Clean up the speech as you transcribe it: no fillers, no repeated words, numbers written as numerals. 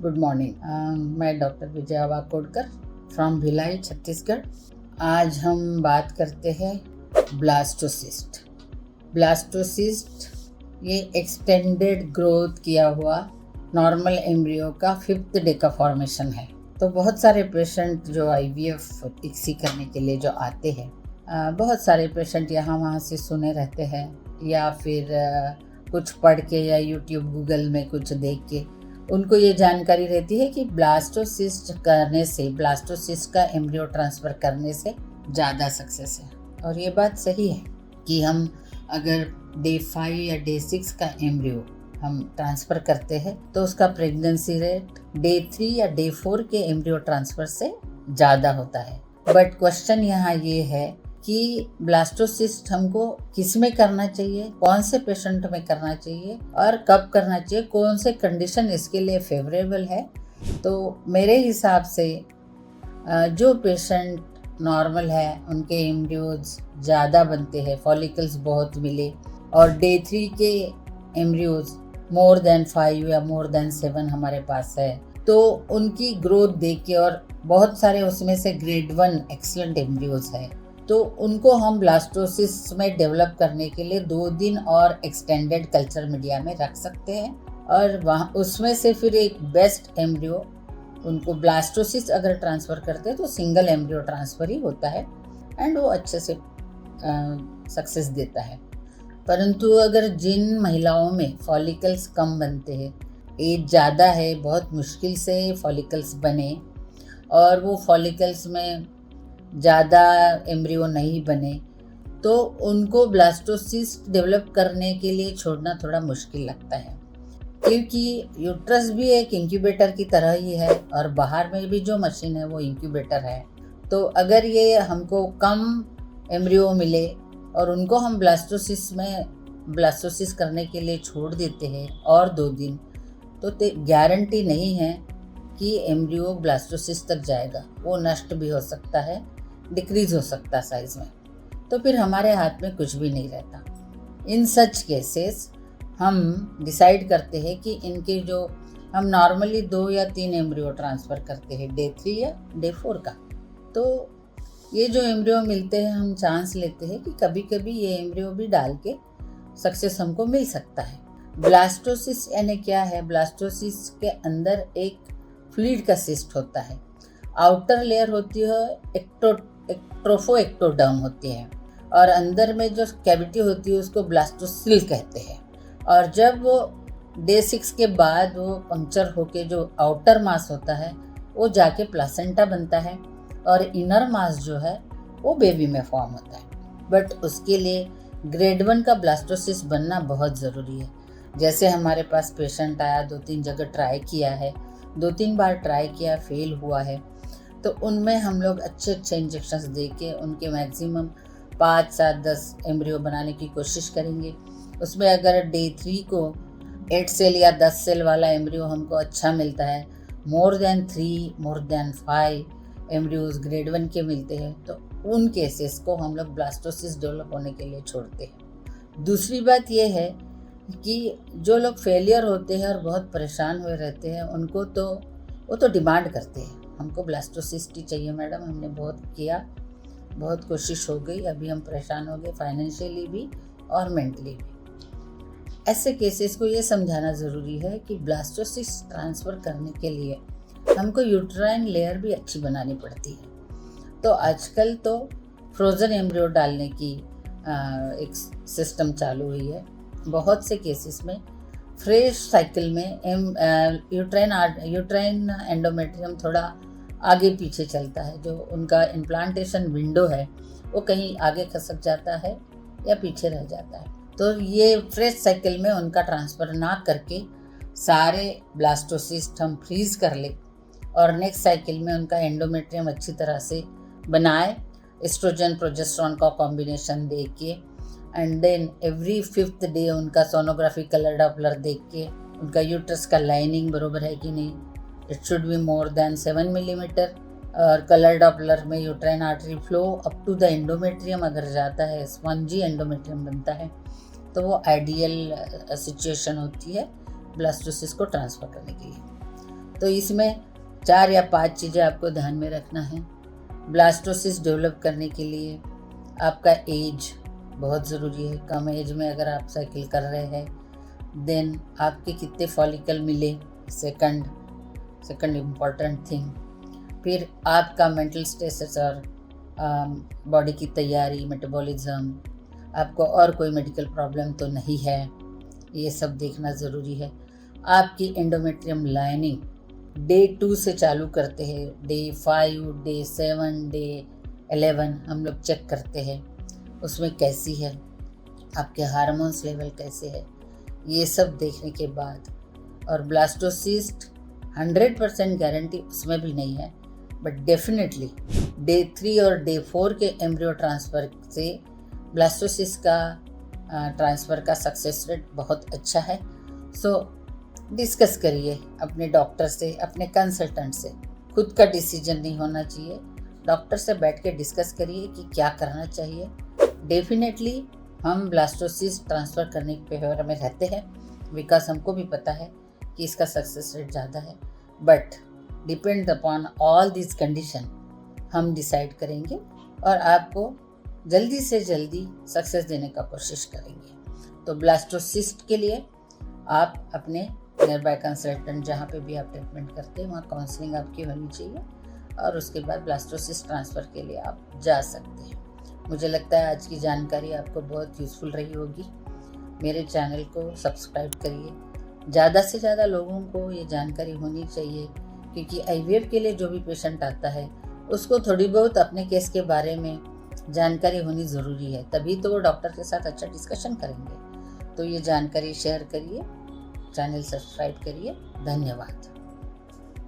Good morning. मैं doctor Vijaya वाकोडकर from Bhilai, Chhattisgarh. आज हम बात करते हैं ब्लास्टोसिस्ट। ब्लास्टोसिस्ट ये एक्सटेंडेड ग्रोथ किया हुआ नॉर्मल एम्ब्रियो का 5th डे का फॉर्मेशन है। तो बहुत सारे पेशेंट जो IVF इक्सी करने के लिए जो आते हैं, बहुत सारे पेशेंट यहाँ वहाँ से सुने रहते हैं या फिर कुछ पढ़ के या यूट्यूब गूगल में कुछ देख के उनको ये जानकारी रहती है कि ब्लास्टोसिस्ट करने से, ब्लास्टोसिस्ट का एम्ब्रियो ट्रांसफ़र करने से ज़्यादा सक्सेस है। और ये बात सही है कि हम अगर डे 5 या डे 6 का एम्ब्रियो हम ट्रांसफ़र करते हैं तो उसका प्रेगनेंसी रेट डे 3 या डे 4 के एम्ब्रियो ट्रांसफ़र से ज़्यादा होता है। बट क्वेश्चन यहाँ ये है कि ब्लास्टोसिस्ट हमको किस में करना चाहिए, कौन से पेशेंट में करना चाहिए और कब करना चाहिए, कौन से कंडीशन इसके लिए फेवरेबल है। तो मेरे हिसाब से जो पेशेंट नॉर्मल है उनके एम्ब्रियोज ज़्यादा बनते हैं, फॉलिकल्स बहुत मिले और डे 3 के एम्ब्रियोज मोर देन 5 या मोर देन 7 हमारे पास है, तो उनकी ग्रोथ देख के, और बहुत सारे उसमें से ग्रेड 1 एक्सीलेंट एम्ब्रियोज है, तो उनको हम ब्लास्टोसिस्ट में डेवलप करने के लिए 2 दिन और एक्सटेंडेड कल्चर मीडिया में रख सकते हैं। और वहाँ उसमें से फिर एक बेस्ट एम्ब्रियो उनको ब्लास्टोसिस्ट अगर ट्रांसफ़र करते हैं तो सिंगल एम्ब्रियो ट्रांसफ़र ही होता है एंड वो अच्छे से सक्सेस देता है। परंतु अगर जिन महिलाओं में फॉलिकल्स कम बनते हैं, एज ज़्यादा है, बहुत मुश्किल से फॉलिकल्स बने और वो फॉलिकल्स में ज़्यादा एम्ब्रियो नहीं बने, तो उनको ब्लास्टोसिस्ट डेवलप करने के लिए छोड़ना थोड़ा मुश्किल लगता है, क्योंकि यूट्रस भी एक इंक्यूबेटर की तरह ही है और बाहर में भी जो मशीन है वो इंक्यूबेटर है। तो अगर ये हमको कम एम्ब्रियो मिले और उनको हम ब्लास्टोसिस्ट करने के लिए छोड़ देते हैं और 2 दिन, तो गारंटी नहीं है कि एम्ब्रियो ब्लास्टोसिस्ट तक जाएगा। वो नष्ट भी हो सकता है, डिक्रीज हो सकता है साइज़ में, तो फिर हमारे हाथ में कुछ भी नहीं रहता। इन सच केसेस हम डिसाइड करते हैं कि इनके जो हम नॉर्मली 2 या 3 एम्ब्रियो ट्रांसफ़र करते हैं डे 3 या डे 4 का, तो ये जो एम्ब्रियो मिलते हैं हम चांस लेते हैं कि कभी कभी ये एम्ब्रियो भी डाल के सक्सेस हमको मिल सकता है। ब्लास्टोसिस्ट यानी क्या है? ब्लास्टोसिस्ट के अंदर एक फ्लूइड का सिस्ट होता है, आउटर लेयर होती है एक्ट्रोफोएक्टोडर्म होती है और अंदर में जो कैविटी होती है उसको ब्लास्टोसिल कहते हैं। और जब वो डे 6 के बाद वो पंक्चर होके जो आउटर मास होता है वो जाके प्लासेंटा बनता है और इनर मास जो है वो बेबी में फॉर्म होता है। बट उसके लिए ग्रेड 1 का ब्लास्टोसिस्ट बनना बहुत ज़रूरी है। जैसे हमारे पास पेशेंट आया, 2-3 जगह ट्राई किया है, 2-3 बार ट्राई किया, फेल हुआ है, तो उनमें हम लोग अच्छे इंजेक्शंस दे के उनके मैक्सिमम 5, 7, 10 एम्ब्रियो बनाने की कोशिश करेंगे। उसमें अगर डे 3 को 8 सेल या 10 सेल वाला एम्ब्रियो हमको अच्छा मिलता है, more than 3, more than 5 embryos grade 1 के मिलते हैं, तो उन केसेस को हम लोग ब्लास्टोसिस्ट डेवलप होने के लिए छोड़ते हैं। दूसरी बात यह है कि जो लोग फेलियर होते हैं और बहुत परेशान हुए रहते हैं, उनको तो वो तो डिमांड करते हैं, हमको ब्लास्टोसिस्ट ही चाहिए मैडम, हमने बहुत किया, बहुत कोशिश हो गई, अभी हम परेशान हो गए फाइनेंशियली भी और मेंटली भी। ऐसे केसेस को ये समझाना ज़रूरी है कि ब्लास्टोसिस्ट ट्रांसफ़र करने के लिए हमको यूट्राइन लेयर भी अच्छी बनानी पड़ती है। तो आजकल तो फ्रोज़न एम्ब्रियो डालने की एक सिस्टम चालू हुई है। बहुत से केसेस में फ्रेश साइकिल में यूट्राइन एंडोमेट्रियम थोड़ा आगे पीछे चलता है, जो उनका इम्प्लांटेशन विंडो है वो कहीं आगे खसक जाता है या पीछे रह जाता है। तो ये फ्रेश साइकिल में उनका ट्रांसफ़र ना करके सारे ब्लास्टोसिस्ट हम फ्रीज कर ले और नेक्स्ट साइकिल में उनका एंडोमेट्रियम अच्छी तरह से बनाए, एस्ट्रोजन प्रोजेस्टेरॉन का कॉम्बिनेशन दे के, and then every 5th day उनका सोनोग्राफी कलर डॉपलर देख के उनका यूट्रस का लाइनिंग बरोबर है कि नहीं, it should be more than 7 millimetre, और कलर डॉपलर में uterine artery flow up to the endometrium अगर जाता है, स्पंजी एंडोमेट्रियम बनता है, तो वो आइडियल सिचुएशन होती है ब्लास्टोसिस्ट को ट्रांसफ़र करने के लिए। तो इसमें 4 या 5 चीज़ें आपको ध्यान में रखना है। ब्लास्टोसिस्ट डेवलप करने के लिए आपका एज बहुत ज़रूरी है। कम एज में अगर आप साइकिल कर रहे हैं, देन आपके कितने फॉलिकल मिले, सेकंड इम्पॉर्टेंट थिंग। फिर आपका मेंटल स्टेटस और बॉडी की तैयारी, मेटाबॉलिज्म, आपको और कोई मेडिकल प्रॉब्लम तो नहीं है, ये सब देखना ज़रूरी है। आपकी एंडोमेट्रियम लाइनिंग डे 2 से चालू करते हैं, डे 5, डे 7, डे 11 हम लोग चेक करते हैं उसमें कैसी है, आपके हार्मोन्स लेवल कैसे है, ये सब देखने के बाद। और ब्लास्टोसिस्ट 100% गारंटी उसमें भी नहीं है, बट डेफिनेटली डे 3 और डे 4 के एम्ब्रियो ट्रांसफ़र से ब्लास्टोसिस्ट का ट्रांसफ़र का सक्सेस रेट बहुत अच्छा है। सो डिस्कस करिए अपने डॉक्टर से, अपने कंसल्टेंट से। खुद का डिसीजन नहीं होना चाहिए, डॉक्टर से बैठ के डिस्कस करिए कि क्या करना चाहिए। डेफिनेटली हम ब्लास्टोसिस्ट ट्रांसफ़र करने के फेवर में रहते हैं, बिकॉज हमको भी पता है कि इसका सक्सेस रेट ज़्यादा है, but depend upon all this condition हम डिसाइड करेंगे और आपको जल्दी से जल्दी सक्सेस देने का कोशिश करेंगे। तो ब्लास्टोसिस्ट के लिए आप अपने नियर बाय कंसल्टेंट, जहाँ पे भी आप ट्रीटमेंट करते हैं, वहाँ काउंसलिंग आपकी होनी चाहिए और उसके बाद ब्लास्टोसिस्ट ट्रांसफ़र के लिए आप जा सकते हैं। मुझे लगता है आज की जानकारी आपको बहुत यूज़फुल रही होगी। मेरे चैनल को सब्सक्राइब करिए, ज़्यादा से ज़्यादा लोगों को ये जानकारी होनी चाहिए, क्योंकि IVF के लिए जो भी पेशेंट आता है उसको थोड़ी बहुत अपने केस के बारे में जानकारी होनी ज़रूरी है, तभी तो वो डॉक्टर के साथ अच्छा डिस्कशन करेंगे। तो ये जानकारी शेयर करिए, चैनल सब्सक्राइब करिए। धन्यवाद।